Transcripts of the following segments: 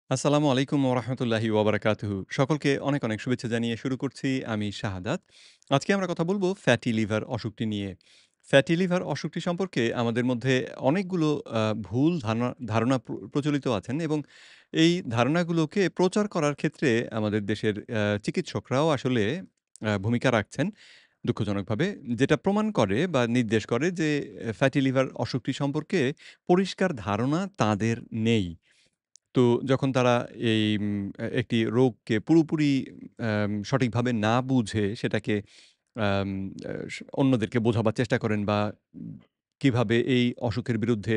আসসালামু আলাইকুম ওয়া রাহমাতুল্লাহি ওয়া বারাকাতুহু। সকলকে অনেক, অনেক শুভেচ্ছা জানিয়ে শুরু করছি। আমি শাহাদাত। আজকে আমরা কথা বলব ফ্যাটি লিভার অসুখটি নিয়ে। ফ্যাটি লিভার অসুখটি সম্পর্কে আমাদের মধ্যে অনেকগুলো ভুল ধারণা প্রচলিত আছেন এবং এই ধারণাগুলোকে প্রচার করার ক্ষেত্রে আমাদের দেশের চিকিৎসকরাও আসলে ভূমিকা রাখছেন দুঃখজনকভাবে। যেটা প্রমাণ করে বা নির্দেশ করে যে ফ্যাটি লিভার অসুখটি সম্পর্কে পরিষ্কার ধারণা তাদের নেই। তো যখন তারা এই একটি রোগকে পুরোপুরি সঠিকভাবে না বুঝে সেটাকে আম অন্যদেরকে বোঝাবার চেষ্টা করেন বা উম কিভাবে এই অসুখের বিরুদ্ধে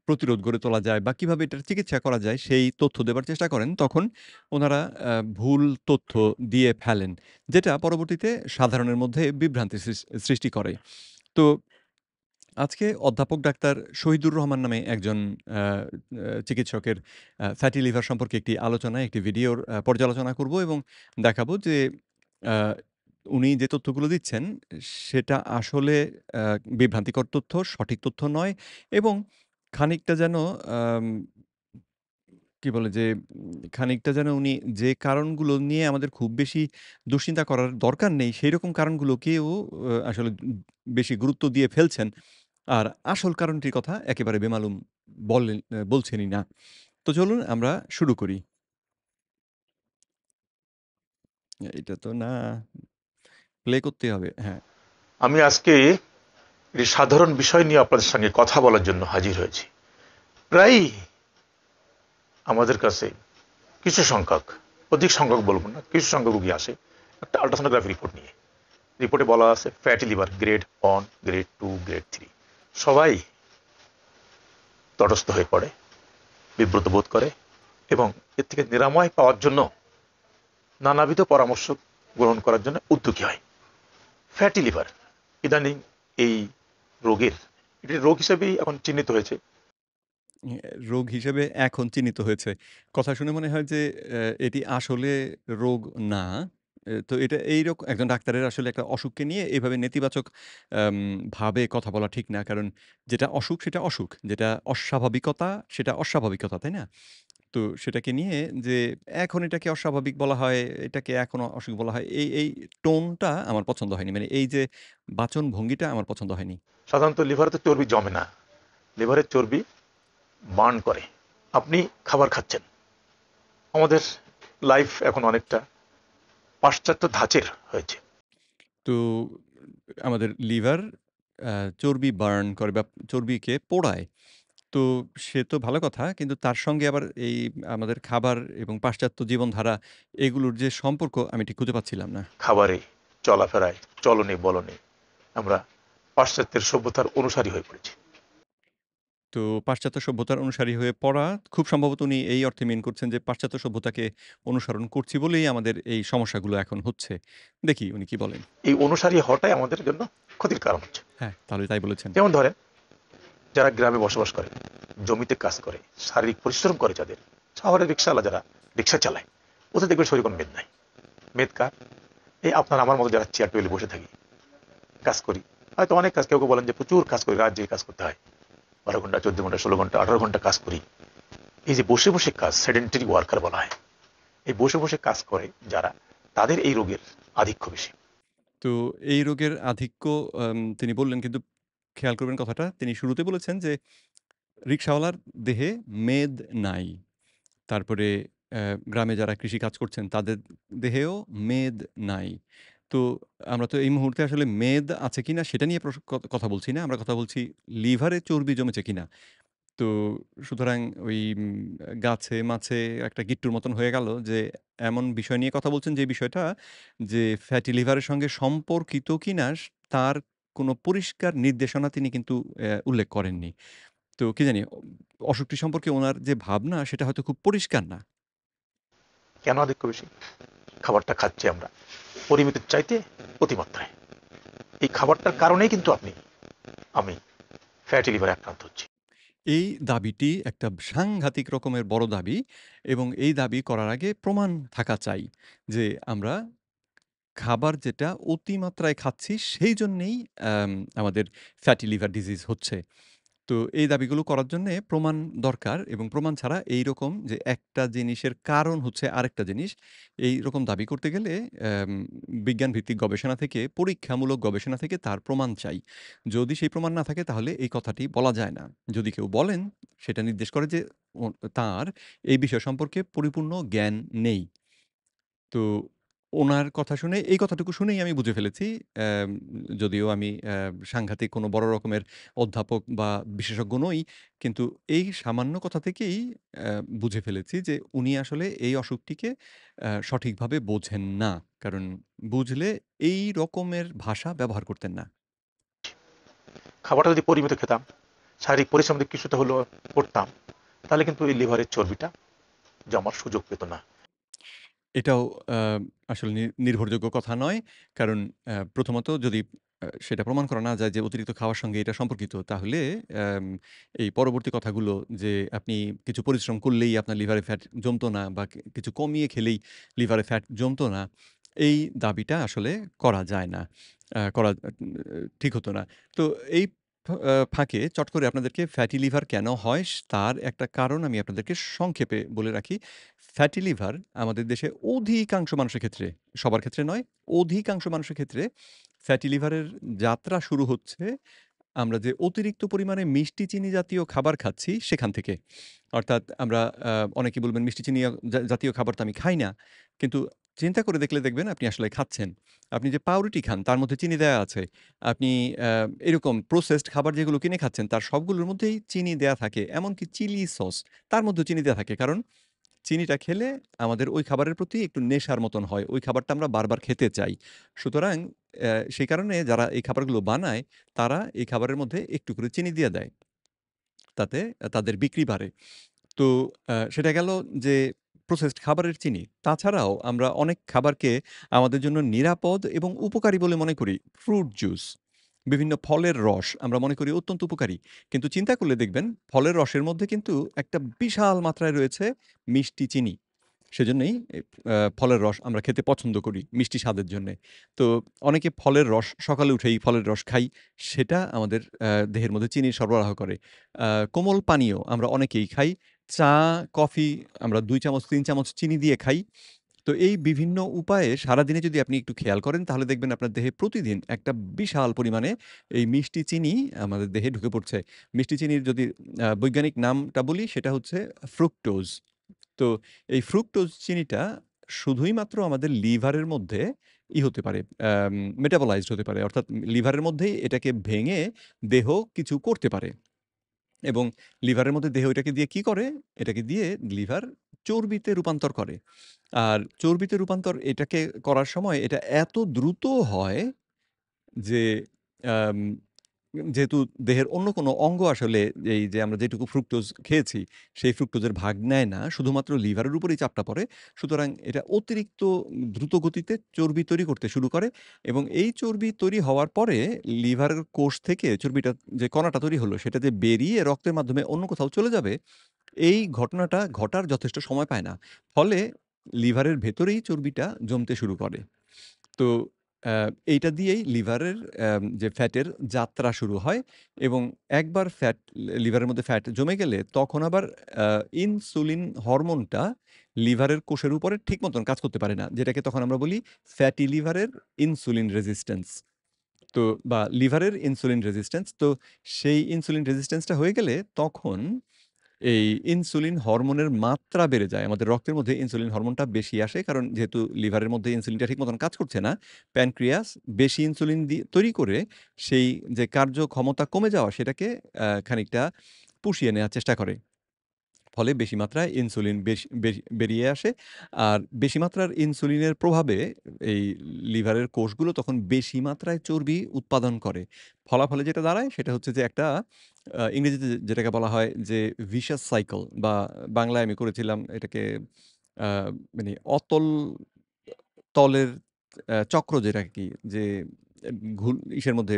প্রতিরোধ গড়ে তোলা যায় বা কিভাবে এটার চিকিৎসা করা যায় সেই তথ্য দেবার চেষ্টা করেন, তখন উনারা ভুল তথ্য দিয়ে ফেলেন। যেটা পরবর্তীতে সাধারণের মধ্যে বিভ্রান্তি সৃষ্টি করে। তো আজকে অধ্যাপক ডাক্তার শহীদুর রহমান নামে একজন আ আ চিকিৎসকের ফ্যাটি লিভার সম্পর্কে একটি আলোচনায় একটি ভিডিওর পর্যালোচনা করব এবং দেখাবো যে আ উনি যে তথ্যগুলো দিচ্ছেন সেটা আসলে আ বিভ্রান্তিকর তথ্য, সঠিক তথ্য নয় এবং খানিকটা যেন আম কি বলে যে খানিকটা যেন উনি যে কারণগুলো নিয়ে আমাদের খুব বেশি দুশ্চিন্তা করার দরকার নেই, সেইরকম কারণগুলোকেও আসলে বেশি গুরুত্ব দিয়ে ফেলছেন। আর আসল কারণটির কথা একেবারে বেমালুম বলছেনই না। তো চলুন আমরা শুরু করি। এটা তো না, প্লে করতেই হবে। হ্যাঁ। আমি আজকে একটি সাধারণ বিষয় নিয়ে আপনাদের সঙ্গে কথা বলার জন্য হাজির হয়েছি। প্রায়ই আমাদের কাছে কিছু সংখ্যক, অধিক সংখ্যক বলবো না, কিছু সংখ্যক রোগী আসে একটা আল্ট্রাসোনোগ্রাফি রিপোর্ট নিয়ে। রিপোর্টে বলা আছে fatty liver grade 1, grade 2, grade 3। সবাই তটস্থ হয়ে পড়ে, বিব্রত বোধ করে এবং এর থেকে নিরাময় পাওয়ার জন্য নানাবিধ পরামর্শ গ্রহণ করার জন্য উদ্যোগী হয়। ফ্যাটি লিভার ইদানিং এই রোগের এটি রোগ হিসেবেই এখন চিহ্নিত হয়েছে। রোগ হিসেবে এখন চিহ্নিত হয়েছে। কথা শুনে মনে হয় যে এটি আসলে রোগ না। তো এটা একজন ডাক্তারের আসলে একটা অসুখকে নিয়ে এভাবে নেতিবাচক আম ভাবে কথা বলা ঠিক না। কারণ যেটা অসুখ সেটা অসুখ। যেটা অস্বাভাবিকতা সেটা অস্বাভাবিকতা, তাই না? তো সেটাকে নিয়ে যে এখন এটাকে অস্বাভাবিক বলা হয়, এটাকে এখন অসুখ বলা হয়। এই টোনটা আমার পছন্দ হয়নি। মানে এই যে বাচনভঙ্গিটা আমার পছন্দ হয়নি। সাধারণত লিভারে তো চর্বি জমে না, লিভারের চর্বি বার্ন করে। আপনি খাবার খাচ্ছেন, আমাদের লাইফ এখন অনেকটা পাশ্চাত্য ধাঁচের হয়েছে। তো আমাদের লিভার আ চর্বি বার্ন করে বা চর্বিকে পোড়ায়। তো সে তো ভালো কথা। কিন্তু তার সঙ্গে আবার এই আমাদের খাবার এবং পাশ্চাত্য জীবনধারা এগুলোর যে সম্পর্ক আমি ঠিক খুঁজে পাচ্ছিলাম না। খাবারে, চলাফেরায়, চলনে বলনে আমরা পাশ্চাত্যের সভ্যতার অনুসারী হয়ে পড়েছি। তো পাশ্চাত্য সভ্যতার অনুসারী হয়ে পড়া খুব সম্ভবত উনি এই অর্থে মিন করছেন যে পাশ্চাত্য সভ্যতাকে অনুসরণ করছি বলেই আমাদের এই সমস্যাগুলো এখন হচ্ছে। দেখি উনি কি বলেন। এই অনুসারী হওয়াটাই আমাদের জন্য ক্ষতির কারণ হচ্ছে। হ্যাঁ, তাহলে তাই বলেছেন। যেমন ধরেন, যারা গ্রামে বসবাস করে, জমিতে কাজ করে, শারীরিক পরিশ্রম করে, যাদের শহরে রিক্সাওয়ালা যারা রিক্সা চালায়, ওদের দেখবেন শরীরে কোনো মেদ নাই। মেদ কার? এই আপনার আমার মতো যারা চেয়ার টেবিলে বসে থাকি, কাজ করি, হয়তো অনেক কাজ, কেউ কেউ বলেন যে প্রচুর কাজ করি, রাত জেগে কাজ করতে হয়, 12 ঘন্টা, 14 ঘন্টা, 16 ঘন্টা, 18 ঘন্টা কাজ করি। এই যে বসে বসে কাজ, সেডেন্টারি ওয়ার্কার বলা হয়, এই বসে বসে কাজ করে যারা, তাদের এই রোগের আধিক্য বেশি। তো এই রোগের আধিক্য তিনি বললেন, কিন্তু খেয়াল করবেন কথাটা তিনি শুরুতে বলেছেন যে রিক্শাওয়ালার দেহে মেদ নাই। তারপরে গ্রামে যারা কৃষিকাজ করছেন তাদের দেহেও মেদ নাই। তো আমরা তো এই মুহূর্তে আসলে মেদ আছে কিনা সেটা নিয়ে কথা বলছি না। আমরা কথা বলছি লিভারে চর্বি জমেছে কিনা। তো সুতরাং ওই গাছে-মাছে একটা গিট্টুর মতন হয়ে গেল যে এমন বিষয় নিয়ে কথা বলছেন যে বিষয়টা যে ফ্যাটি লিভারের সঙ্গে সম্পর্কিত কিনা তার কোনো পরিষ্কার নির্দেশনা তিনি কিন্তু উল্লেখ করেননি। তো কি জানি অসুখটি সম্পর্কে উনার যে ভাবনা সেটা হয়তো খুব পরিষ্কার না। কেন আধিক্য বেশি? খাবারটা খাচ্ছি আমরা পরিমিতির চাইতে অতিমাত্রায়। এই খাবারটার কারণেই কিন্তু আমি ফ্যাটি লিভারে আক্রান্ত হচ্ছি। এই দাবিটি একটা সাংঘাতিক রকমের বড় দাবি এবং এই দাবি করার আগে প্রমাণ থাকা চাই যে আমরা খাবার যেটা অতিমাত্রায় খাচ্ছি সেই জন্যেই আমাদের ফ্যাটি লিভার ডিজিজ হচ্ছে। তো এই দাবিগুলো করার জন্যে প্রমাণ দরকার এবং প্রমাণ ছাড়া এইরকম যে একটা জিনিসের কারণ হচ্ছে আরেকটা জিনিস, এইরকম দাবি করতে গেলে বিজ্ঞানভিত্তিক গবেষণা থেকে, পরীক্ষামূলক গবেষণা থেকে তার প্রমাণ চাই। যদি সেই প্রমাণ না থাকে তাহলে এই কথাটি বলা যায় না। যদি কেউ বলেন সেটা নির্দেশ করে যে ও তার এই বিষয় সম্পর্কে পরিপূর্ণ জ্ঞান নেই। তো উনার কথা শুনে এই কথাটুকু শুনেই আমি বুঝে ফেলেছি যদিও আমি সাংঘাতিক কোনো বড় রকমের অধ্যাপক বা বিশেষজ্ঞ নই। কিন্তু এই সামান্য কথা থেকেই বুঝে ফেলেছি যে উনি আসলে এই অসুখটিকে সঠিকভাবে বোঝেন না। কারণ বুঝলে এই রকমের ভাষা ব্যবহার করতেন না। খাবারটা যদি পরিমিত খেতাম, শারীরিক পরিশ্রম যদি কিছুটা হলেও করতাম, তাহলে কিন্তু এই লিভারের চর্বিটা জমার সুযোগ পেত না। এটাও আ আসলে নির্ভরযোগ্য কথা নয়। কারণ প্রথমত যদি সেটা প্রমাণ করা না যায় যে অতিরিক্ত খাওয়ার সঙ্গে এটা সম্পর্কিত, তাহলে অ্যাম এই পরবর্তী কথাগুলো যে আপনি কিছু পরিশ্রম করলেই আপনার লিভারে ফ্যাট জমতো না বা কিছু কমিয়ে খেলেই লিভারে ফ্যাট জমতো না, এই দাবিটা আসলে করা যায় না। করা ঠিক হতো না। তো এই ফাঁকে চট করে আপনাদেরকে ফ্যাটি লিভার কেন হয় তার একটা কারণ আমি আপনাদেরকে সংক্ষেপে বলে রাখি। ফ্যাটি লিভার আমাদের দেশে অধিকাংশ মানুষের ক্ষেত্রে, সবার ক্ষেত্রে নয়, অধিকাংশ মানুষের ক্ষেত্রে ফ্যাটি লিভারের যাত্রা শুরু হচ্ছে আমরা যে অতিরিক্ত পরিমাণে মিষ্টি চিনি জাতীয় খাবার খাচ্ছি সেখান থেকে। অর্থাৎ আমরা আ অনেকে বলবেন মিষ্টি চিনি জাতীয় খাবার তো আমি খাই না। কিন্তু চিন্তা করে দেখলে দেখবেন আপনি আসলে খাচ্ছেন। আপনি যে পাউরুটি খান তার মধ্যে চিনি দেয়া আছে। আপনি আ এরকম প্রসেসড খাবার যেগুলো কিনে খাচ্ছেন তার সবগুলোর মধ্যেই চিনি দেয়া থাকে। এমনকি চিলি সস তার মধ্যেও চিনি দেয়া থাকে। কারণ চিনিটা খেলে আমাদের ওই খাবারের প্রতি একটু নেশার মতন হয়। ওই খাবারটা আমরা বারবার খেতে চাই। সুতরাং সেই কারণে যারা এই খাবারগুলো বানায়, তারা এই খাবারের মধ্যে একটু করে চিনি দিয়ে দেয়। তাতে তাদের বিক্রি বাড়ে। তো সেটা গেল যে প্রসেসড খাবারের চিনি। তাছাড়াও আমরা অনেক খাবারকে আমাদের জন্য নিরাপদ এবং উপকারী বলে মনে করি। ফ্রুট জুস, বিভিন্ন ফলের রস আমরা মনে করি অত্যন্ত উপকারী। কিন্তু চিন্তা করলে দেখবেন ফলের রসের মধ্যে কিন্তু একটা বিশাল মাত্রায় রয়েছে মিষ্টি চিনি। সেজন্যই ফলের রস আমরা খেতে পছন্দ করি মিষ্টি স্বাদের জন্যে। তো অনেকে ফলের রস সকালে উঠেই ফলের রস খাই। সেটা আমাদের দেহের মধ্যে চিনি সরবরাহ করে। আ কোমল পানীয় আমরা অনেকেই খাই। চা, কফি আমরা ২ চামচ ৩ চামচ চিনি দিয়ে খাই। তো এই বিভিন্ন উপায়ে সারাদিনে যদি আপনি একটু খেয়াল করেন তাহলে দেখবেন আপনার দেহে প্রতিদিন একটা বিশাল পরিমাণে এই মিষ্টি চিনি আমাদের দেহে ঢুকে পড়ছে। মিষ্টি চিনির যদি বৈজ্ঞানিক নামটা বলি সেটা হচ্ছে ফ্রুক্টোজ। তো এই ফ্রুক্টোজ চিনিটা শুধুই মাত্র আমাদের লিভারের মধ্যে হতে পারে, মেটাবলাইজড হতে পারে। অর্থাৎ লিভারের মধ্যেই এটাকে ভেঙে দেহ কিছু করতে পারে এবং লিভারের মধ্যে দেহ এটাকে দিয়ে কি করে? এটাকে দিয়ে লিভার চর্বিতে রূপান্তর করে। আর চর্বিতে রূপান্তর এটাকে করার সময় এটা এত দ্রুত হয় যে আম যেহেতু দেহের অন্য কোনো অঙ্গ আসলে এই যে আমরা যেটুকু ফ্রুক্টোজ খেয়েছি, সেই ফ্রুক্টোজের ভাগ নেয় না। শুধুমাত্র লিভারের উপরেই চাপটা পড়ে। সুতরাং এটা অতিরিক্ত দ্রুত গতিতে চর্বি তৈরি করতে শুরু করে এবং এই চর্বি তৈরি হওয়ার পরে লিভারের কোষ থেকে চর্বিটা যে কণাটা তৈরি হলো, সেটা যে বেরিয়ে রক্তের মাধ্যমে অন্য কোথাও চলে যাবে, এই ঘটনাটা ঘটার যথেষ্ট সময় পায় না। ফলে লিভারের ভেতরেই চর্বিটা জমতে শুরু করে। তো অ্যা এইটা দিয়েই লিভারের যে ফ্যাটের যাত্রা শুরু হয় এবং একবার লিভারের মধ্যে ফ্যাট জমে গেলে তখন আবার আ ইনসুলিন হরমোনটা লিভারের কোষের উপরে ঠিক মতন কাজ করতে পারে না। যেটাকে তখন আমরা বলি ফ্যাটি লিভারের ইনসুলিন রেজিস্ট্যান্স। তো বা লিভারের ইনসুলিন রেজিস্ট্যান্স। তো সেই ইনসুলিন রেজিস্ট্যান্সটা হয়ে গেলে তখন এই ইনসুলিন হরমোনের মাত্রা বেড়ে যায়। আমাদের রক্তের মধ্যে ইনসুলিন হরমোনটা বেশি আসে। কারণ যেহেতু লিভারের মধ্যে ইনসুলিনটা ঠিক মতন কাজ করছে না, প্যানক্রিয়াস বেশি ইনসুলিন তৈরি করে সেই যে কার্যক্ষমতা কমে যাওয়া সেটাকে খানিকটা পুষিয়ে নেয়ার চেষ্টা করে। ফলে বেশি মাত্রায় ইনসুলিন বেরিয়ে আসে। আর বেশি মাত্রার ইনসুলিনের প্রভাবে এই লিভারের কোষগুলো তখন বেশি মাত্রায় চর্বি উৎপাদন করে। ফলাফলে যেটা দাঁড়ায় সেটা হচ্ছে যে একটা ইংরেজিতে যেটাকে বলা হয় যে vicious cycle বা বাংলায় আমি করেছিলাম এটাকে আ মানে অতল তলের চক্র যেটা আরকি যে এ ঘুল ইসের মধ্যে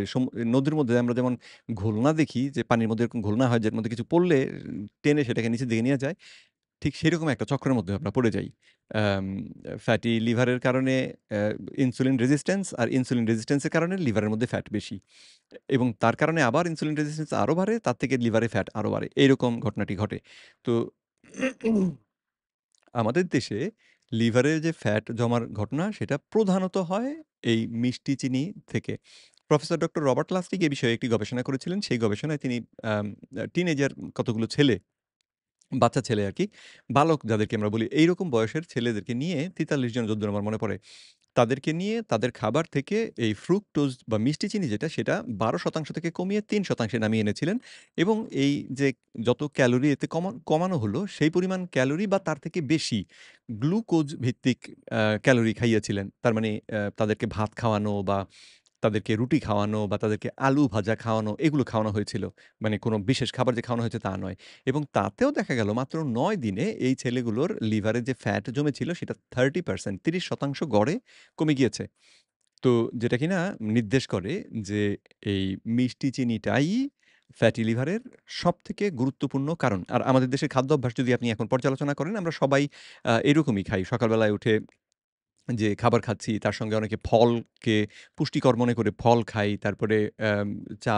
নদীর মধ্যে আমরা যেমন ঘুলনা দেখি যে পানির মধ্যে এরকম ঘুলনা হয় যার মধ্যে কিছু পড়লে টেনে সেটাকে নিচের দিকে নিয়ে যায়। ঠিক সেরকম একটা চক্রের মধ্যে আমরা পড়ে যাই। আম ফ্যাটি লিভারের কারণে ইনসুলিন রেজিস্ট্যান্স আর ইনসুলিন রেজিস্ট্যান্স এর কারণে লিভারের মধ্যে ফ্যাট বেশি। এবং তার কারণে আবার ইনসুলিন রেজিস্ট্যান্স আরো বাড়ে, তার থেকে লিভারে ফ্যাট আরো বাড়ে। এইরকম ঘটনাটি ঘটে। তো আমাদের দেশে লিভারে যে ফ্যাট জমার ঘটনা সেটা প্রধানত হয় এই মিষ্টি চিনি থেকে। প্রফেসর ডক্টর রবার্ট লাস্টিক এ বিষয়ে একটি গবেষণা করেছিলেন। সেই গবেষণায় তিনি আম টিনেজার কতগুলো ছেলে, বাচ্চা ছেলে আরকি, বালক যাদেরকে আমরা বলি, এইরকম বয়সের ছেলেদেরকে নিয়ে ৪৩ জন যদ্দূর আমার মনে পড়ে। তাদেরকে নিয়ে তাদের খাবার থেকে এই ফ্রুকটোজ বা মিষ্টি চিনি যেটা সেটা ১২% থেকে কমিয়ে ৩% এ নামিয়ে এনেছিলেন এবং এই যে যত ক্যালোরি এতে কমানো হলো সেই পরিমাণ ক্যালোরি বা তার থেকে বেশি গ্লুকোজ ভিত্তিক ক্যালোরি খাইয়েছিলেন। তার মানে তাদেরকে ভাত খাওয়ানো বা তাদেরকে রুটি খাওয়ানো বা তাদেরকে আলু ভাজা খাওয়ানো এগুলো খাওয়ানো হয়েছিল। মানে কোনো বিশেষ খাবার যে খাওয়ানো হয়েছে তা নয়। এবং তাতেও দেখা গেল মাত্র ৯ দিনে এই ছেলেগুলোর লিভারে যে ফ্যাট জমেছিল সেটা 30% ৩০% গড়ে কমে গিয়েছে। তো যেটা কিনা নির্দেশ করে যে এই মিষ্টি চিনিটাই ফ্যাটি লিভারের সবথেকে গুরুত্বপূর্ণ কারণ। আর আমাদের দেশের খাদ্যাভ্যাস যদি আপনি এখন পর্যালোচনা করেন আমরা সবাই এরকমই খাই। সকালবেলায় উঠে যে খাবার খাচ্ছি তার সঙ্গে অনেকে ফলকে পুষ্টিকর মনে করে ফল খাই। তারপরে চা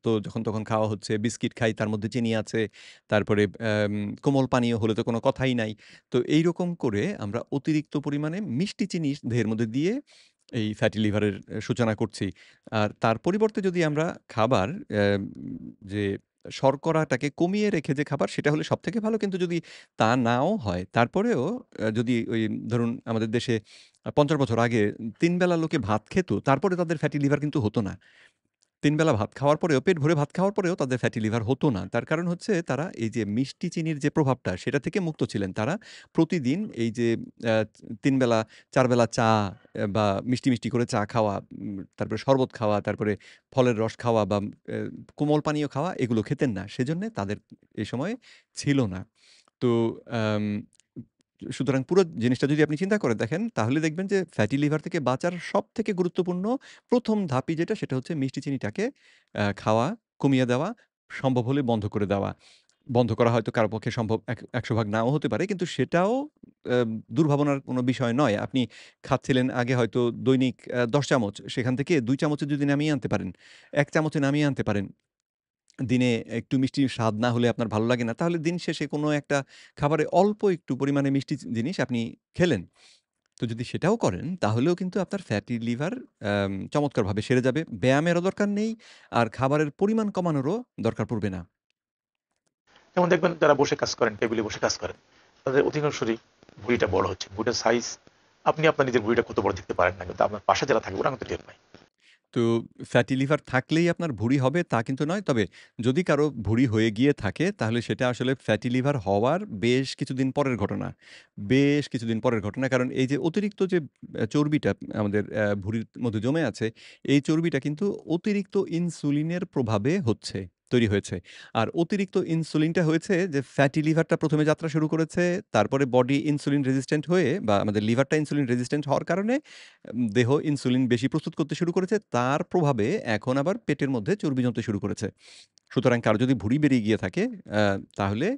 তো যখন তখন খাওয়া হচ্ছে। বিস্কিট খাই তার মধ্যে চিনি আছে। তারপরে কোমল পানীয় হলে তো কোনো কথাই নাই। তো এইরকম করে আমরা অতিরিক্ত পরিমাণে মিষ্টি চিনি দেহের মধ্যে দিয়ে এই ফ্যাটি লিভারের সূচনা করছি। আর তার পরিবর্তে যদি আমরা খাবার যে শর্করাটাকে কমিয়ে রেখে যে খাবার সেটা হলে সবথেকে ভালো। কিন্তু যদি তা নাও হয় তারপরেও যদি ওই ধরুন আমাদের দেশে ৫০ বছর আগে ৩ বেলা লোকে ভাত খেত, তারপরে তাদের ফ্যাটি লিভার কিন্তু হতো না। ৩ বেলা ভাত খাওয়ার পরেও পেট ভরে ভাত খাওয়ার পরেও তাদের ফ্যাটি লিভার হতো না। তার কারণ হচ্ছে তারা এই যে মিষ্টি চিনির যে প্রভাবটা সেটা থেকে মুক্ত ছিলেন। তারা প্রতিদিন এই যে ৩ বেলা ৪ বেলা চা বা মিষ্টি করে চা খাওয়া, তারপরে শরবত খাওয়া, তারপরে ফলের রস খাওয়া বা এ কোমল পানীয় খাওয়া এগুলো খেতেন না। সেজন্যে তাদের এই সময়ে ছিল না। তো আম সুতরাং পুরো জিনিসটা যদি আপনি চিন্তা করে দেখেন, তাহলে দেখবেন যে ফ্যাটি লিভার থেকে বাঁচার সবথেকে গুরুত্বপূর্ণ ১ম ধাপই যেটা, সেটা হচ্ছে মিষ্টি চিনিটাকে খাওয়া, কমিয়ে দেওয়া, সম্ভব হলে বন্ধ করে দেওয়া। বন্ধ করা হয়তো কারো পক্ষে সম্ভব ১০০ ভাগ নাও হতে পারে। কিন্তু সেটাও আ দুর্ভাবনার কোনো বিষয় নয়। আপনি খাচ্ছিলেন আগে হয়তো দৈনিক ১০ চামচ, সেখান থেকে ২ চামচে যদি নামিয়ে আনতে পারেন, ১ চামচে নামিয়ে আনতে পারেন, দিনে একটু মিষ্টির স্বাদ না হলে আপনার ভালো লাগে না, তাহলে দিন শেষে কোনো একটা খাবারে অল্প একটু পরিমাণে মিষ্টি জিনিস আপনি খেলেন। তো যদি সেটাও করেন তাহলেও কিন্তু আপনার ফ্যাটি লিভার চমৎকারভাবে সেরে যাবে। ব্যায়ামেরও দরকার নেই, আর খাবারের পরিমাণ কমানোরও দরকার পড়বে না। যেমন দেখবেন যারা বসে কাজ করেন, টেবিলে বসে কাজ করেন, তাদের অধিকাংশরই ভুঁড়িটা বড় হচ্ছে। ভুঁড়িটার সাইজ আপনি আপনার নিজের ভুঁড়িটা কত বড় দেখতে পারেন না। কিন্তু আপনার পাশে যারা থাকে ওরা কিন্তু টের পায়। তো ফ্যাটি লিভার থাকলেই আপনার ভুঁড়ি হবে তা কিন্তু নয়। তবে যদি কারো ভুঁড়ি হয়ে গিয়ে থাকে তাহলে সেটা আসলে ফ্যাটি লিভার হওয়ার বেশ কিছুদিন পরের ঘটনা। বেশ কিছুদিন পরের ঘটনা। কারণ এই যে অতিরিক্ত যে চর্বিটা আমাদের ভুঁড়ির মধ্যে জমে আছে, এই চর্বিটা কিন্তু অতিরিক্ত ইনসুলিনের প্রভাবে তৈরি হয়েছে। আর অতিরিক্ত ইনসুলিনটা হয়েছে যে ফ্যাটি লিভারটা ১ম এ যাত্রা শুরু করেছে। তারপরে বডি ইনসুলিন রেজিস্ট্যান্ট হয়ে বা আমাদের লিভারটা ইনসুলিন রেজিস্ট্যান্ট হওয়ার কারণে দেহ ইনসুলিন বেশি প্রস্তুত করতে শুরু করেছে। তার প্রভাবে এখন আবার পেটের মধ্যে চর্বি জমতে শুরু করেছে। সুতরাং কারো যদি ভুঁড়ি বেরিয়ে গিয়ে থাকে আ তাহলে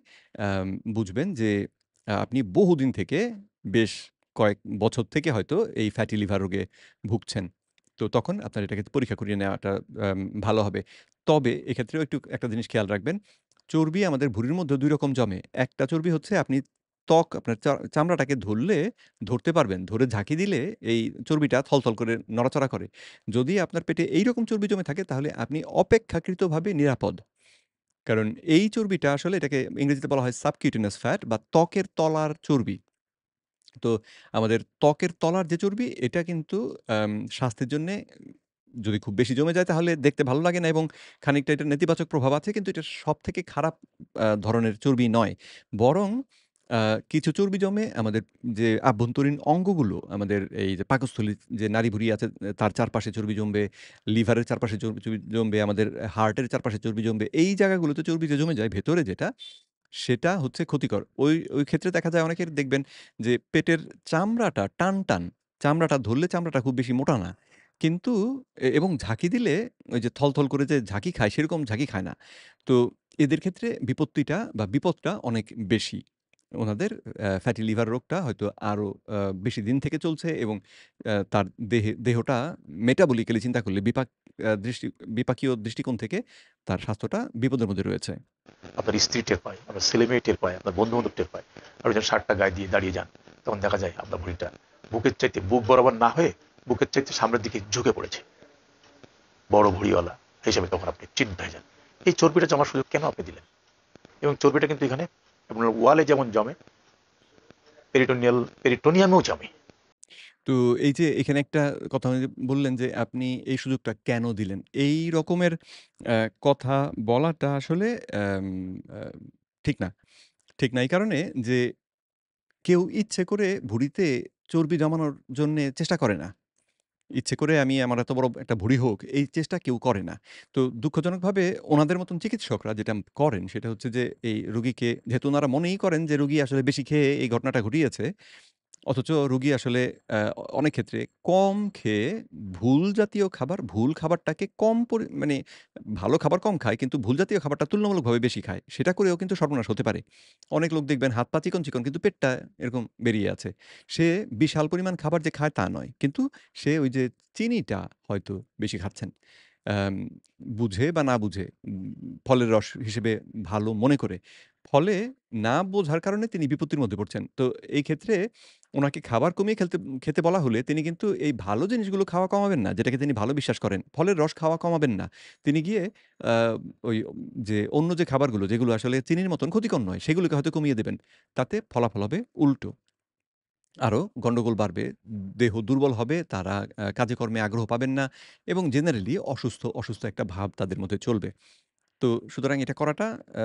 আম বুঝবেন যে আপনি বহুদিন থেকে বেশ কয়েক বছর থেকে হয়তো এই ফ্যাটি লিভার রোগে ভুগছেন। তো তখন আপনার এটাকে পরীক্ষা করিয়ে নেওয়াটা ভালো হবে। তবে এক্ষেত্রেও একটু একটা জিনিস খেয়াল রাখবেন। চর্বি আমাদের ভুঁড়ির মধ্যে ২ রকম জমে। একটা চর্বি হচ্ছে আপনি আপনার চামড়াটাকে ধরতে পারবেন। ধরে ঝাঁকি দিলে এই চর্বিটা থলথল করে নড়াচড়া করে। যদি আপনার পেটে এইরকম চর্বি জমে থাকে তাহলে আপনি অপেক্ষাকৃতভাবে নিরাপদ। কারণ এই চর্বিটা আসলে এটাকে ইংরেজিতে বলা হয় সাবকিউটেনিয়াস ফ্যাট বা ত্বকের তলার চর্বি। তো আমাদের ত্বকের তলার যে চর্বি এটা কিন্তু স্বাস্থ্যের জন্যে যদি খুব বেশি জমে যায় তাহলে দেখতে ভালো লাগে না এবং খানিকটা এটার নেতিবাচক প্রভাব আছে। কিন্তু এটা সবথেকে খারাপ ধরনের চর্বি নয়। বরং আ কিছু চর্বি জমে আমাদের যে আভ্যন্তরীণ অঙ্গগুলো, আমাদের এই যে পাকস্থলী যে নাড়ি-ভুড়ি আছে তার চারপাশে চর্বি জমবে, লিভারের চারপাশে চর্বি চর্বি জমবে, আমাদের হার্টের চারপাশে চর্বি জমবে। এই জায়গাগুলোতে চর্বি যে জমে যায় ভেতরে যেটা সেটা হচ্ছে ক্ষতিকর। ওই ক্ষেত্রে দেখা যায় অনেকের দেখবেন যে পেটের চামড়াটা টানটান। চামড়াটা ধরলে চামড়াটা খুব বেশি মোটা না। কিন্তু এবং ঝাঁকি দিলে ওই যে থলথল করে যে ঝাঁকি খায় সেরকম ঝাঁকি খায় না। তো এদের ক্ষেত্রে বিপত্তিটা বা বিপদটা অনেক বেশি। উনাদের ফ্যাটি লিভার রোগটা হয়তো আরো বেশি দিন থেকে চলছে এবং তার দেহটা মেটাবলিক্যালি চিন্তা করলে বিপাকীয় দৃষ্টিকোণ থেকে তার স্বাস্থ্যটা বিপদের মধ্যে রয়েছে। আপনার স্ত্রী টের পায়, আপনার ছেলে মেয়ে টের পায়, আপনার বন্ধু বান্ধব টের পায়। আপনি যখন শার্টটা গায়ে দিয়ে দাঁড়িয়ে যান, তখন দেখা যায় আপনার ভুঁড়িটা বুকের চাইতে বুক বরাবর না হয়ে বুকের চাইতে সামনের দিকে ঝুঁকে পড়েছে। বড় ভুঁড়িওয়ালা হিসেবে তখন আপনি চিহ্নিত হয়ে যান। এই চর্বিটা জমার সুযোগ কেন আপনি দিলেন? এবং চর্বিটা কিন্তু এখানে আপনার ওয়ালে যেমন জমে, পেরিটোনিয়ামেও জমে। তো এই যে এখানে একটা কথা বললেন যে আপনি এই সুযোগটা কেন দিলেন? এই রকমের কথা বলাটা আসলে অ্যাম আ ঠিক না। ঠিক না এই কারণে যে কেউ ইচ্ছে করে ভুঁড়িতে চর্বি জমানোর জন্যে চেষ্টা করে না। ইচ্ছে করে আমি আমার এত বড় একটা ভুঁড়ি হোক, এই চেষ্টা কেউ করে না। তো দুঃখজনকভাবে ওনাদের মতন চিকিৎসকরা যেটা করেন সেটা হচ্ছে যে এই রোগীকে যেহেতু উনারা মনেই করেন যে রোগী আসলে বেশি খেয়ে এই ঘটনাটা ঘটিয়েছে অথচ রোগী আসলে অনেক ক্ষেত্রে কম খেয়ে ভুল জাতীয় খাবার, ভুল খাবারটাকে কম মানে ভালো খাবার কম খায় কিন্তু ভুল জাতীয় খাবারটা তুলনামূলকভাবে বেশি খায়। সেটা করেও কিন্তু সর্বনাশ হতে পারে। অনেক লোক দেখবেন হাত পা চিকন, চিকন কিন্তু পেটটা এরকম বেরিয়ে আছে। সে বিশাল পরিমাণ খাবার যে খায় তা নয়। কিন্তু সে ওই যে চিনিটা হয়তো বেশি খাচ্ছেন। আম বুঝে বা না বুঝে ফলের রস হিসেবে ভালো মনে করে। ফলে না বোঝার কারণে তিনি বিপত্তির মধ্যে পড়ছেন। তো এই ক্ষেত্রে উনাকে খাবার কমিয়ে খেতে বলা হলে তিনি কিন্তু এই ভালো জিনিসগুলো খাওয়া কমাবেন না, যেটাকে তিনি ভালো বিশ্বাস করেন। ফলের রস খাওয়া কমাবেন না। তিনি গিয়ে আ ওই যে অন্য যে খাবারগুলো যেগুলো আসলে চিনির মতন ক্ষতিকর নয়, সেগুলোকে হয়তো কমিয়ে দেবেন। তাতে ফলাফল হবে উল্টো। আরো গন্ডগোল বাড়বে। দেহ দুর্বল হবে, তারা কাজে কর্মে আগ্রহ পাবেন না এবং জেনারেলি অসুস্থ একটা ভাব তাদের মধ্যে চলবে। তো সুতরাং এটা করাটা আ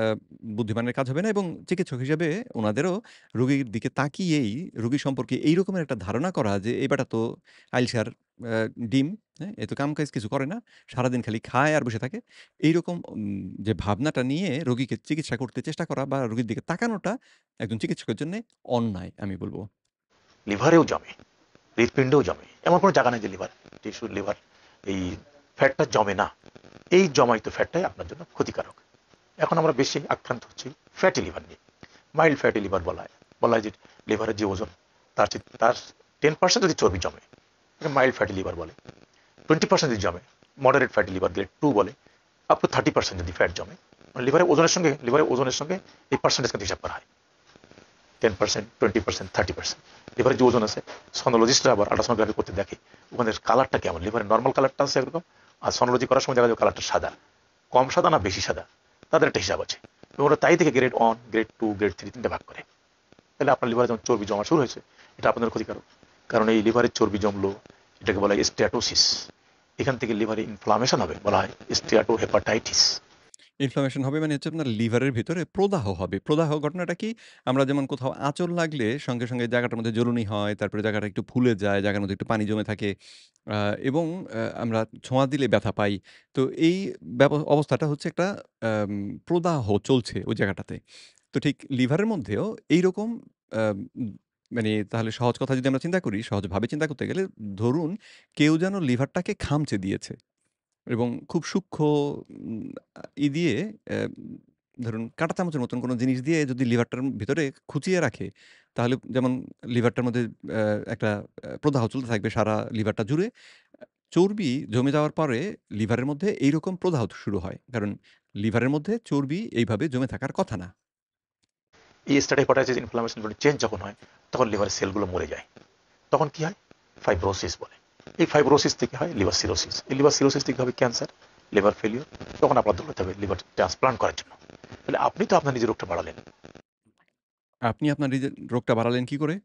বুদ্ধিমানের কাজ হবে না এবং চিকিৎসক হিসেবে উনাদেরও রোগীর দিকে তাকিয়েই রোগী সম্পর্কে এই রকমের একটা ধারণা করা যে, "এই বেটা তো আইলসার আ ডিম, হ্যাঁ? এ তো কাম-কাজ কিছু করে না। সারাদিন খালি খায় আর বসে থাকে।" এইরকম যে ভাবনাটা নিয়ে রোগীকে চিকিৎসা করতে চেষ্টা করা বা রোগীর দিকে তাকানোটা একজন চিকিৎসকের জন্যে অন্যায় আমি বলব। লিভারেও জমে, হৃৎপিণ্ডেও জমে। এমন কোনো জায়গা নেই যে লিভার এই ফ্যাটটা জমে না। এই জমায়িত ফ্যাটটাই আপনার জন্য ক্ষতিকারক। এখন আমরা বেশি আক্রান্ত হচ্ছি ফ্যাটি লিভার নিয়ে। মাইল্ড ফ্যাটি লিভার বলা হয় যে লিভারের যে ওজন তার 10% যদি চর্বি জমে, মাইল্ড ফ্যাটি লিভার বলে। 20% যদি জমে, মডারেট ফ্যাটি লিভার গ্রেড 2 বলে। আপ টু 30% যদি ফ্যাট জমে, মানে লিভারের ওজনের সঙ্গে এই পার্সেন্টেজ কিন্তু হিসাব করা হয়। 10%, 20%, 30%। লিভারের যে ওজন আছে, সনোলজিস্টরা আবার আল্ট্রাসোনোগ্রাফি করতে দেখে ওখানে কালারটা কেমন। লিভারের নর্মাল কালারটা আছে একরকম, আর সনোলজি করার সময় দেখা যায় কালারটা সাদা। কম সাদা না বেশি সাদা, তাদের একটা হিসাব আছে। এবং ওরা তাই থেকে গ্রেড 1, গ্রেড 2, গ্রেড 3 তিনটা ভাগ করে। তাহলে আপনার লিভারে যখন চর্বি জমা শুরু হয়েছে, এটা আপনাদের ক্ষতিকারক। কারণ এই লিভারের চর্বি জমলো, এটাকে বলা হয় স্টেটোসিস। এখান থেকে লিভারে ইনফ্লামেশন হবে, বলা হয় স্টিয়াটো হেপাটাইটিস। ইনফ্লামেশন হবে মানে হচ্ছে আপনার লিভারের ভেতরে প্রদাহ হবে। প্রদাহ ঘটনাটা কি? আমরা যেমন কোথাও আঁচড় লাগলে সঙ্গে, সঙ্গে জায়গাটার মধ্যে জ্বলুনি হয়, তারপরে জায়গাটা একটু ফুলে যায়, জায়গার মধ্যে একটু পানি জমে থাকে এবং আমরা ছোঁয়া দিলে ব্যথা পাই। তো এই অবস্থাটা হচ্ছে একটা আম প্রদাহ চলছে ওই জায়গাটাতে। তো ঠিক লিভারের মধ্যেও এইরকম আম মানে তাহলে সহজ কথা যদি আমরা চিন্তা করি, সহজভাবে চিন্তা করতে গেলে ধরুন কেউ যেন লিভারটাকে খামচে দিয়েছে। এবং খুব সূক্ষ্ম উম দিয়ে অ্যা ধরুন কাঁটা চামচের মতন কোনো জিনিস দিয়ে যদি লিভারটার ভিতরে খুঁচিয়ে রাখে, তাহলে যেমন লিভারটার মধ্যে অ্যা একটা প্রদাহ চলতে থাকবে সারা লিভারটা জুড়ে। চর্বি জমে যাওয়ার পরে লিভারের মধ্যে এইরকম প্রদাহ শুরু হয়। কারণ লিভারের মধ্যে চর্বি এইভাবে জমে থাকার কথা না। এই স্টেট হেপাটাইটিস ইনফ্লামেশন চেঞ্জ যখন হয়, তখন লিভারের সেলগুলো মরে যায়। তখন কি হয়? ফাইব্রোসিস বলে। এই ফাইব্রোসিস থেকে হয় লিভার সিরোসিস। এই লিভার সিরোসিস থেকে হবে ক্যান্সার, লিভার ফেলিওর। তখন আপনার দৌড়াতে হবে লিভার ট্রান্সপ্লান্ট করার জন্য। তাহলে আপনি তো আপনার নিজের রোগটা বাড়ালেন। আপনি আপনার নিজের রোগটা বাড়ালেন কি করে?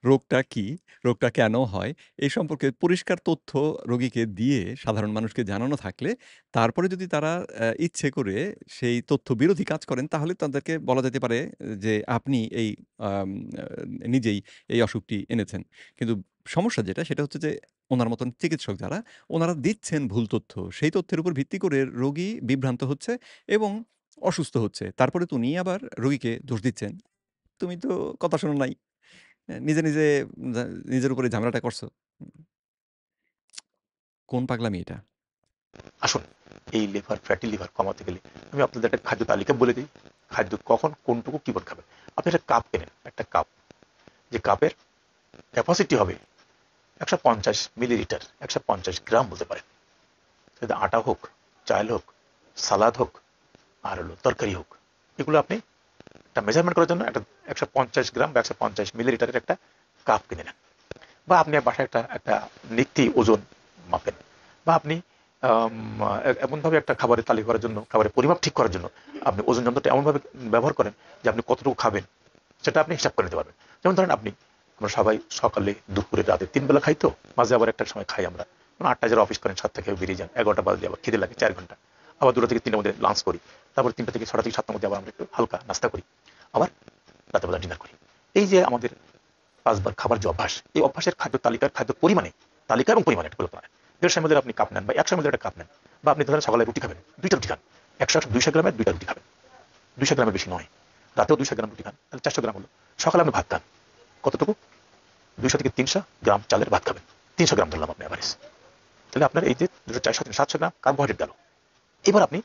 রোগটা কি? রোগটা কেন হয়? এই সম্পর্কে পরিষ্কার তথ্য রোগীকে দিয়ে সাধারণ মানুষকে জানানো থাকলে, তারপরে যদি তারা ইচ্ছে করে সেই তথ্য বিরোধী কাজ করেন, তাহলে তাদেরকে বলা যেতে পারে যে, "আপনি এই আম আ নিজেই এই অসুখটি এনেছেন।" কিন্তু সমস্যা যেটা, সেটা হচ্ছে যে, উনার মতন চিকিৎসক যারা, উনারা দিচ্ছেন ভুল তথ্য। সেই তথ্যের উপর ভিত্তি করে রোগী বিভ্রান্ত হচ্ছে এবং অসুস্থ হচ্ছে। তারপরে তো উনিই আবার রোগীকে দোষ দিচ্ছেন। "তুমি তো কথা শোনো নাই।" নিজে, নিজে যা নিজের উপরে ঝামেলাটা করছো। কোন পাগলামি এটা? আসুন, এই ফ্যাটি লিভার কমাতে গেলে আমি আপনাদের একটা খাদ্য তালিকা বলে দিই। খাদ্য কখন কোনটুকু কি করে খাবেন। আপনি একটা কাপ কেনেন, একটা কাপ, যে কাপের ক্যাপাসিটি হবে 150 মিলিলিটার, 150 গ্রাম বলতে পারেন। সেটা আটা হোক, চাল হোক, সালাদ হোক, আর হলো তরকারি হোক, এগুলো আপনি একটা মেজারমেন্ট করার জন্য একটা 150 গ্রাম বা 150 মিলিলিটারের একটা কাপ কিনে নেন। বা আপনি বাসায় একটা একটা নিত্যি ওজন মাপেন। বা আপনি এমনভাবে একটা খাবারের তালিকা করার জন্য, খাবারের পরিমাপ ঠিক করার জন্য আপনি ওজন যন্ত্রটা এমনভাবে ব্যবহার করেন যে আপনি কতটুকু খাবেন সেটা আপনি হিসাব করে নিতে পারবেন। যেমন ধরেন আপনি, আমরা সবাই সকালে, দুপুরে, রাতে 3 বেলা খাই, তো মাঝে আবার একটা সময় খাই আমরা। যেমন 8টায় যারা অফিস করেন 7 থেকে বেরিয়ে যান, 11টা বাজলে আবার খিদে লাগে 4 ঘন্টা, আবার 2টা থেকে 3টার মধ্যে লাঞ্চ করি, তারপর 3টা থেকে 6টা থেকে 7টার মধ্যে আবার আমরা একটু হালকা নাস্তা করি, আবার রাতেবেলা ডিনার করি। এই যে আমাদের 5 বার খাবার যে অভ্যাস, এই অভ্যাসের খাদ্য তালিকার খাদ্য পরিমাণে, তালিকা এবং পরিমাণে একটা কল্পনা, 150 ml আপনি কাপ নেন বা 100 ml একটা কাপ নেন, বা আপনি ধরেন সকালে রুটি খাবেন, 2টা রুটি খান, 200 গ্রামের 2টা রুটি খাবেন, 200 গ্রামের বেশি নয়। রাতেও 200 গ্রাম রুটি খান, তাহলে 400 গ্রাম হলো। সকালে আপনি ভাত খান কতটুকু, 200 থেকে 300 গ্রাম চালের ভাত খাবেন, 300 গ্রাম ধরলাম আপনি অ্যাভারেজ। তাহলে আপনার এই যে 200, 400, 700 গ্রাম কার্বোহাইড্রেট গেল। এবার আপনি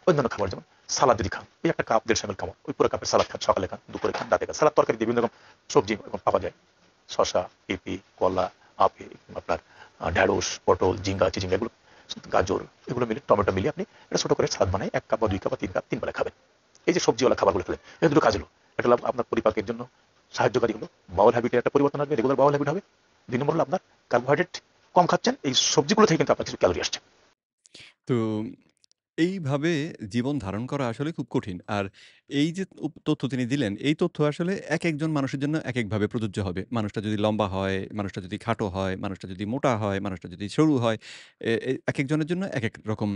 অন্যান্য খাবার, যেমন সালাদ যদি খান, এই একটা কাপ 150 ml খাবার, ওই পুরো কাপের সালাদ খান, সকালে খান, দুপুরে খান, রাতে খান। সালাদ তরকারি দিয়ে বিভিন্ন রকম সবজি এখন পাওয়া যায়, শশা, পেঁপে, কলা, আপেল, আপনার ঢেঁড়স, পটল, ঝিঙ্গা, চিচিঙ্গা, এগুলো, গাজর, এগুলো মিলে, টমেটো মিলিয়ে আপনি এটা ছোট করে সালাদ বানাই 1 কাপ বা 2 কাপ বা 3 কাপ 3 বেলা খাবেন। এই যে সবজিওয়ালা খাবারগুলো খেলেন, এই দুটো কাজ হলো। এটা হলো আপনার পরিপাকের জন্য সাহায্যকারী হলো, বাউল হ্যাবিটের একটা পরিবর্তন আসবে, রেগুলার বাউল হ্যাবিট হবে। 2 নম্বর হলো আপনার কার্বোহাইড্রেট কম খাচ্ছেন, এই সবজিগুলো থেকে কিন্তু আপনার কিছু ক্যালোরি আসছে। তো এইভাবে জীবন ধারণ করা আসলে খুব কঠিন। আর এই যে তথ্য তিনি দিলেন, এই তথ্য আসলে একেকজন মানুষের জন্য একেকভাবে প্রযোজ্য হবে। মানুষটা যদি লম্বা হয়, মানুষটা যদি খাটো হয়, মানুষটা যদি মোটা হয়, মানুষটা যদি সরু হয়, একেকজনের জন্য একেক রকম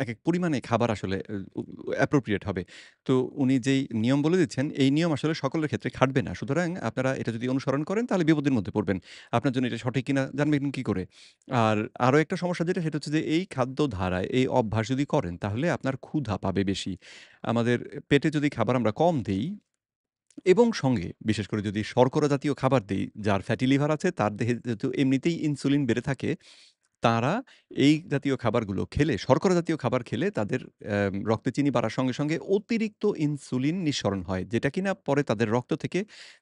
একেক পরিমাণে খাবার আসলে appropriate হবে। তো উনি যেই নিয়ম বলে দিচ্ছেন, এই নিয়ম আসলে সকলের ক্ষেত্রে খাটবে না। সুতরাং আপনারা এটা যদি অনুসরণ করেন তাহলে বিপদের মধ্যে পড়বেন। আপনার জন্য এটা সঠিক কিনা জানবেন কি করে? আর আরো একটা সমস্যা যেটা সেটা হচ্ছে যে এই খাদ্য ধারায় এই অভ্যাস যদি করেন তাহলে আপনার ক্ষুধা পাবে বেশি। আমাদের পেটে যদি খাবার আমরা কম দেই এবং সঙ্গে বিশেষ করে যদি শর্করা জাতীয় খাবার দেই, যার ফ্যাটি লিভার আছে তার দেহে যেহেতু এমনিতেই ইনসুলিন বেড়ে থাকে, তারা এই জাতীয় খাবারগুলো খেলে, শর্করা জাতীয় খাবার খেলে তাদের রক্তে চিনি বাড়ার সঙ্গে, সঙ্গে অতিরিক্ত ইনসুলিন নিঃসরণ হয়। যেটা কিনা পরে তাদের রক্ত থেকে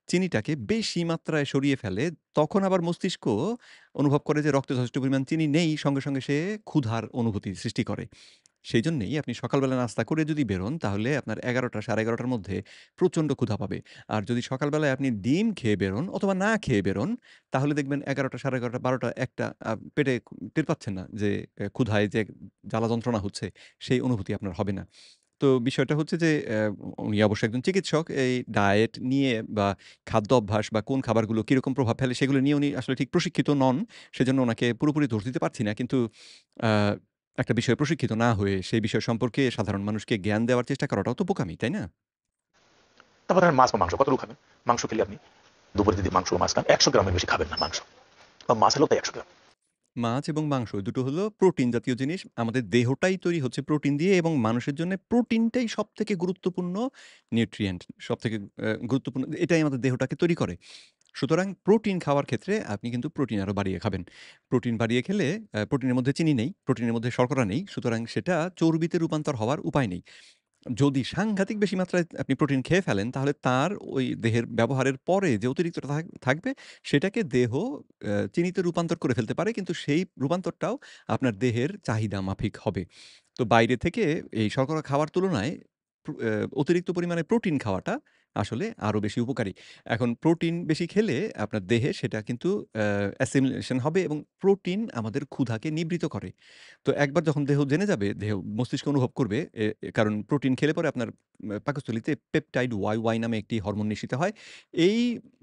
চিনিটাকে বেশি মাত্রায় সরিয়ে ফেলে। তখন আবার মস্তিষ্ক অনুভব করে যে রক্তে যথেষ্ট পরিমাণ চিনি নেই, সঙ্গে, সঙ্গে সে ক্ষুধার অনুভূতি সৃষ্টি করে। সেইজন্যেই আপনি সকালবেলা নাস্তা করে যদি বেরোন, তাহলে আপনার ১১টা ১১:৩০ র মধ্যে প্রচণ্ড ক্ষুধা পাবে। আর যদি সকালবেলায় আপনি ডিম খেয়ে বেরোন অথবা না খেয়ে বেরোন, তাহলে দেখবেন ১১টা ১১:৩০ ১২টা ১টা পেটে টের পাচ্ছেন না যে ক্ষুধায় যে জ্বালা যন্ত্রণা হচ্ছে, সেই অনুভূতি আপনার হবে না। তো বিষয়টা হচ্ছে যে উনি অবশ্যই একজন চিকিৎসক। এই ডায়েট নিয়ে বা খাদ্য অভ্যাস বা কোন খাবারগুলো কিরকম প্রভাব ফেলে সেগুলো নিয়ে উনি আসলে ঠিক প্রশিক্ষিত নন। সেজন্য উনাকে পুরোপুরি দোষ দিতে পারছি না। কিন্তু আ একটা বিষয়ে প্রশিক্ষিত না হয়ে সেই বিষয় সম্পর্কে সাধারণ মানুষকে জ্ঞান দেওয়ার চেষ্টা করাটাও তো বোকামি, তাই না? তারপর ধরেন মাছ বা মাংস কতটুকু খাবেন? মাংস খেলে আপনি দুপুরে যদি মাংস বা মাছ খান, 100 গ্রামের বেশি খাবেন না মাংস, বা মাছ হলেও তাই 100 গ্রাম। মাছ এবং মাংস দুটো হলো প্রোটিন জাতীয় জিনিস। আমাদের দেহটাই তৈরি হচ্ছে প্রোটিন দিয়ে এবং মানুষের জন্য প্রোটিনটাই সবথেকে গুরুত্বপূর্ণ নিউট্রিয়েন্ট। সবথেকে গুরুত্বপূর্ণ এটাই আমাদের দেহটাকে তৈরি করে। সুতরাং প্রোটিন খাওয়ার ক্ষেত্রে আপনি কিন্তু প্রোটিন আরো বাড়িয়ে খাবেন। প্রোটিন বাড়িয়ে খেলে প্রোটিনের মধ্যে চিনি নেই, প্রোটিনের মধ্যে শর্করা নেই। সুতরাং সেটা চর্বিতে রূপান্তর হওয়ার উপায় নেই। যদি সাংঘাতিক বেশি মাত্রায় আপনি প্রোটিন খেয়ে ফেলেন, তাহলে তার ওই দেহের ব্যবহারের পরে যে অতিরিক্তটা থাকবে, সেটাকে দেহ চিনিতে রূপান্তর করে ফেলতে পারে। কিন্তু সেই রূপান্তরটাও আপনার দেহের চাহিদা মাফিক হবে। তো বাইরে থেকে এই শর্করা খাওয়ার তুলনায় প্র অ্যা অতিরিক্ত পরিমাণে প্রোটিন খাওয়াটা আসলে আরো বেশি উপকারী। এখন প্রোটিন বেশি খেলে আপনার দেহে সেটা কিন্তু assimilation হবে এবং প্রোটিন আমাদের ক্ষুধাকে নিবৃত করে। তো একবার যখন দেহ জেনে যাবে, মস্তিষ্ক অনুভব করবে কারণ প্রোটিন খেলে পরে আপনার পাকস্থলীতে পেপটাইড YY নামে একটি হরমোন নিঃসৃত হয়। এই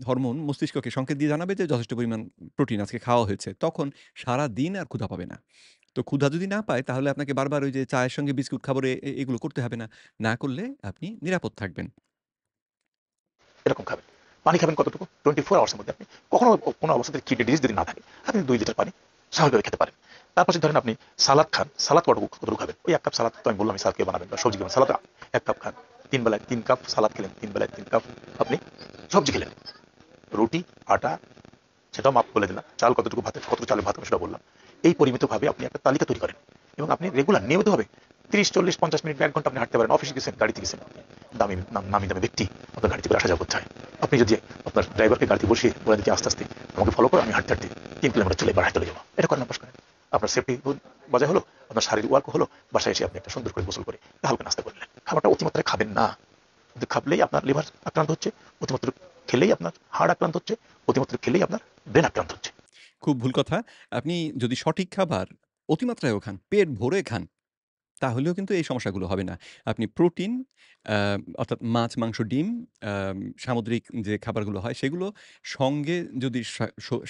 হরমোন মস্তিষ্ককে সংকেত দিয়ে জানাবে যে যথেষ্ট পরিমাণ প্রোটিন আজকে খাওয়া হয়েছে। তখন সারাদিন আর ক্ষুধা পাবে না। তো ক্ষুধা যদি না পায় তাহলে আপনাকে বারবার ওই যে চায়ের সঙ্গে বিস্কুট খাবো রে এগুলো করতে হবে না। না করলে আপনি নিরাপদ থাকবেন। এরকম খাবেন। পানি খাবেন কতটুকু? 24 আওয়ার্স এর মধ্যে আপনি কখনো কোনো অবস্থাতে কিডনি ডিজিজ যদি না থাকে, আপনি 2 লিটার পানি স্বাভাবিকভাবে খেতে পারেন। তারপর যদি ধরেন আপনি সালাদ খান, সালাদ কতটুকু খাবেন? ওই 1 কাপ সালাদ তো আমি বললামই, সালাদ কিভাবে বানাবেন বা সবজি কিভাবে, সালাদ 1 কাপ খান। 3 বেলায় 3 কাপ সালাদ খেলেন, 3 বেলায় 3 কাপ আপনি সবজি খেলেন। রুটি, আটা, সেটাও মাপ বলে দিলাম। চাল কতটুকু চালের ভাত হবে সেটা বললাম। এই পরিমিতভাবে আপনি একটা তালিকা তৈরি করেন এবং আপনি রেগুলার নিয়মিতভাবে 30, 40, 50 মিনিট বা 1 ঘন্টা আপনি হাঁটতে পারেন। অফিসে গেছেন, গাড়িতে গেছেন। নামি দামি ব্যক্তি আপনার গাড়িতে করে আসা যাওয়া করতে হয়। আপনি যদি আপনার ড্রাইভারকে গাড়িতে বসিয়ে বলে দিতে আস্তে আস্তে আমাকে ফলো করো, আমি হাঁটতে হাঁটতে 3 কিলোমিটার চলে এবার চলে যাবো, এটা করেন অভ্যাস করেন। আপনার সেফটি বজায় হলো, আপনার শারীরিক ওয়ার্ক হলো। বাসায় এসে আপনি একটা সুন্দর করে গোসল করে হালকা নাস্তা করলেন। খাবারটা অতিমাত্রায় খাবেন না। কিন্তু খাবলেই আপনার লিভার আক্রান্ত হচ্ছে, অতিমাত্রা খেলেই আপনার হাড় আক্রান্ত হচ্ছে, অতিমাত্রা খেলেই আপনার ব্রেন আক্রান্ত হচ্ছে। খুব ভুল কথা। আপনি যদি সঠিক খাবার অতিমাত্রায়ও খান, পেট ভরে খান, তাহলেও কিন্তু এই সমস্যাগুলো হবে না। আপনি প্রোটিন আ অর্থাৎ মাছ, মাংস, ডিম, সামুদ্রিক যে খাবারগুলো হয় সেগুলো সঙ্গে যদি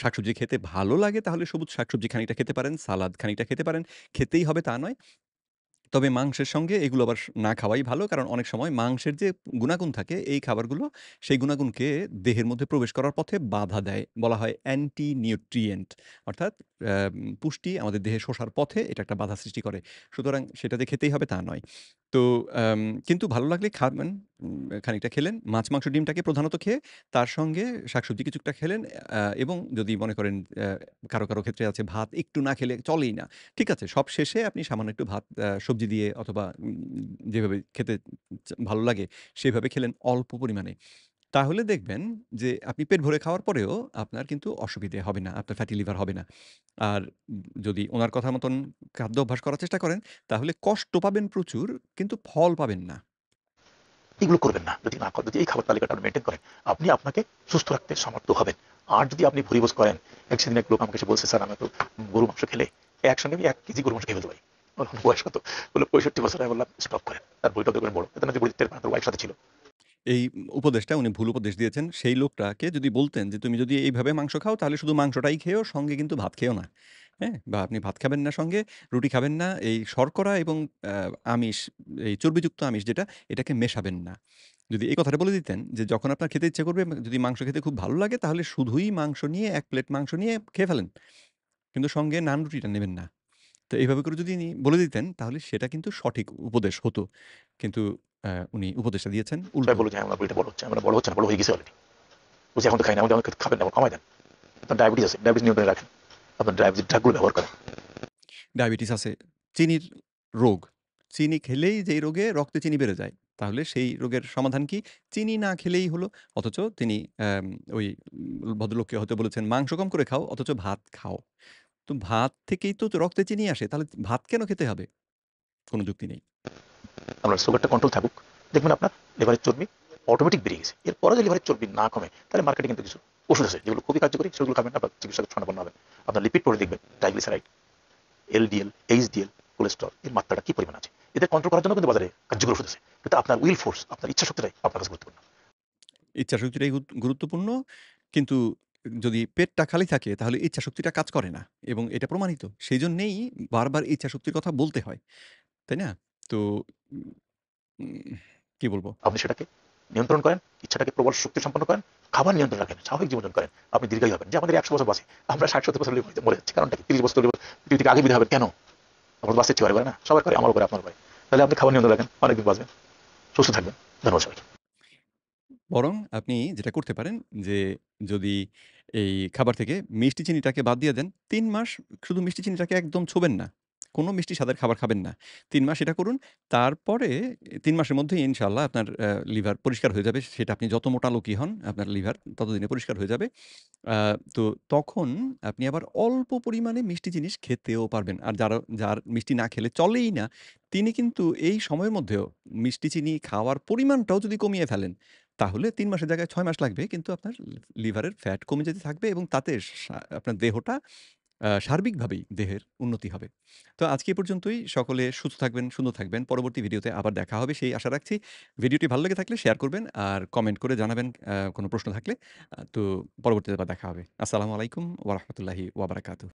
শাকসবজি খেতে ভালো লাগে তাহলে সবুজ শাকসবজি খানিকটা খেতে পারেন, সালাদ খানিকটা খেতে পারেন। খেতেই হবে তা নয়। তবে মাংসের সঙ্গে এগুলো আবার না খাওয়াই ভালো। কারণ অনেক সময় মাংসের যে গুণাগুণ থাকে এই খাবারগুলো সেই গুণাগুণকে দেহের মধ্যে প্রবেশ করার পথে বাধা দেয়। বলা হয় অ্যান্টি নিউট্রিয়েন্ট অর্থাৎ পুষ্টি আমাদের দেহে শোষার পথে এটা একটা বাধা সৃষ্টি করে। সুতরাং সেটা যে খেতেই হবে তা নয়। তো কিন্তু ভালো লাগলে খাবেন, খানিকটা খেলেন। মাছ, মাংস, ডিমটাকে প্রধানত খেয়ে তার সঙ্গে শাকসবজি কিছুটা খেলেন এবং যদি মনে করেন কারো ক্ষেত্রে আছে ভাত একটু না খেলে চলেই না। ঠিক আছে, সব শেষে আপনি সামান্য একটু ভাত সবজি দিয়ে অথবা যেভাবে খেতে ভালো লাগে সেভাবে খেলেন অল্প পরিমাণে। তাহলে দেখবেন যে আপনি পেট ভরে খাওয়ার পরেও আপনার কিন্তু অসুবিধে হবে না। আপনার ফ্যাটি লিভার হবে না। আর যদি উনার কথা মতন খাদ্য অভ্যাস করার চেষ্টা করেন তাহলে কষ্ট পাবেন প্রচুর কিন্তু ফল পাবেন না। এগুলো করবেন না। যদি এই খাবার তালিকাটা আপনি মেনটেন করেন, আপনি আপনাকে সুস্থ রাখতে সমর্থ হবেন। আর যদি আপনি ভুরিভোজ করেন, সেদিন এক লোক আমাকে এসে বলছে, স্যার আমি তো গরু মাংস খেলে একসঙ্গে আমি 1 কেজি গরু মাংস খেয়ে ফেলতে পারি। বললাম, বয়স কত? বললো 65 বছর। আমি বললাম স্টপ করেন। তার বইটাও দেখবেন বড়। এতে না যে বই টের পান, তার ওয়াইফ সাথে ছিল। এই উপদেশটা উনি ভুল উপদেশ দিয়েছেন। সেই লোকটাকে যদি বলতেন যে, "তুমি যদি এইভাবে মাংস খাও তাহলে শুধু মাংসটাই খেও, সঙ্গে কিন্তু ভাত খেও না।" হ্যাঁ? বা আপনি ভাত খাবেন না সঙ্গে, রুটি খাবেন না। এই শর্করা এবং আ আমিষ, এই চর্বিযুক্ত আমিষ যেটা, এটাকে মেশাবেন না। যদি এই কথাটা বলে দিতেন যে, যখন আপনার খেতে ইচ্ছা করবে, যদি মাংস খেতে খুব ভালো লাগে তাহলে শুধুই মাংস নিয়ে ১ প্লেট মাংস নিয়ে খেয়ে ফেলেন। কিন্তু সঙ্গে নান রুটিটা নেবেন না। তো এইভাবে করে যদি ইনি বলে দিতেন তাহলে সেটা কিন্তু সঠিক উপদেশ হতো। কিন্তু উনি উপদেশটা দিয়েছেন সবাই উল্টো। বলল যে, হ্যাঁ, আমার বইটা বড় হচ্ছে। আমরা বড় হচ্ছে না, বড় হয়ে গেছে অলরেডি। বলছি এখন তো খাই না, আমাকে খাবেন না, কমায় দেন। আপনার ডায়াবেটিস আছে, ডায়াবেটিস নিয়ন্ত্রণে রাখেন। আপনার ডায়াবেটিস ড্রাগগুলো ব্যবহার করেন। ডায়াবেটিস আছে, চিনির রোগ। চিনি খেলেই যেই রোগে রক্তে চিনি বেড়ে যায়, তাহলে সেই রোগের সমাধান কি? চিনি না খেলেই হলো। অথচ তিনি ওই ভদ্রলোককে হয়তো বলেছেন, "মাংস কম করে খাও, অথচ ভাত খাও।" তো ভাত থেকেই তো রক্তে চিনি আসে। তাহলে ভাত কেন খেতে হবে? কোন যুক্তি নেই। আপনার সুগারটা কন্ট্রোল থাকুক। দেখবেন আপনার লিভারের চর্বি অটোমেটিক বেরিয়ে গেছে। এরপরে যদি লিভারের চর্বি না কমে, তাহলে মার্কেটে কিন্তু কিছু ওষুধ আছে যেগুলো খুবই কার্যকরী, সেগুলো খাবেন না, বা চিকিৎসকের শরণাপন্ন হবেন। আপনার লিপিড পরে দেখবেন ট্রাইগ্লিসারাইড, এলডিএল, এইচডিএল, কোলেস্ট্রল এর মাত্রাটা কি পরিমাণ আছে। এদের কন্ট্রোল করার জন্য কিন্তু বাজারে কার্যকর ওষুধ আছে। কিন্তু আপনার উইল ফোর্স, আপনার ইচ্ছা শক্তিটাই আপনার কাছে গুরুত্বপূর্ণ। ইচ্ছাশক্তিটাই গুরুত্বপূর্ণ। কিন্তু যদি পেটটা খালি থাকে তাহলে ইচ্ছাশক্তিটা কাজ করে না এবং এটা প্রমাণিত। সেইজন্যেই বারবার ইচ্ছাশক্তির কথা বলতে হয়। তাই না? তো উম উম কি বলব? আপনি সেটাকে নিয়ন্ত্রণ করেন, ইচ্ছাটাকে প্রবল শক্তি সম্পন্ন করেন, খাবার নিয়ন্ত্রণ রাখেন, স্বাভাবিক জীবনযাপন করেন। আপনি দীর্ঘায়ু হবেন। যে আমাদের 100 বছর বাঁচে, আমরা 60-70 বছর মরে যাচ্ছি। কারণটা কি? 30 বছর পৃথিবী থেকে আগে বিদায় হবেন কেন? আমরা তো বাঁচতে ইচ্ছে করে না? সবার করে, আমার করে, আপনার করে। তাহলে আপনি খাবার নিয়ন্ত্রণ রাখেন, অনেকদিন বাঁচবেন, সুস্থ থাকবেন। ধন্যবাদ সবাইকে। বরং আপনি যেটা করতে পারেন যে, যদি এই খাবার থেকে মিষ্টি চিনিটাকে বাদ দিয়ে দেন, ৩ মাস শুধু মিষ্টি চিনিটাকে একদম ছোবেন না। কোনো মিষ্টি স্বাদের খাবার খাবেন না। ৩ মাস এটা করুন। তারপরে ৩ মাসের মধ্যেই ইনশাআল্লাহ আপনার লিভার পরিষ্কার হয়ে যাবে। সেটা আপনি যত মোটা লোকই হন, আপনার লিভার ততদিনে পরিষ্কার হয়ে যাবে। আ তো তখন আপনি আবার অল্প পরিমাণে মিষ্টি জিনিস খেতেও পারবেন। আর যার মিষ্টি না খেলে চলেই না, তিনি কিন্তু এই সময়ের মধ্যেও মিষ্টি চিনি খাওয়ার পরিমাণটাও যদি কমিয়ে ফেলেন, তাহলে ৩ মাসের জায়গায় ৬ মাস লাগবে। কিন্তু আপনার লিভারের ফ্যাট কমে যেতে থাকবে এবং তাতে আপনার দেহটা সার্বিকভাবেই দেহের উন্নতি হবে। তো আজকে এ পর্যন্তই। সকলে সুস্থ থাকবেন, সুন্দর থাকবেন। পরবর্তী ভিডিওতে আবার দেখা হবে সেই আশা রাখছি। ভিডিওটি ভালো লেগে থাকলে শেয়ার করবেন আর কমেন্ট করে জানাবেন কোনো প্রশ্ন থাকলে। তো পরবর্তীতে আবার দেখা হবে। আসসালামু আলাইকুম ওয়া রাহমাতুল্লাহি ওয়া বারাকাতুহু।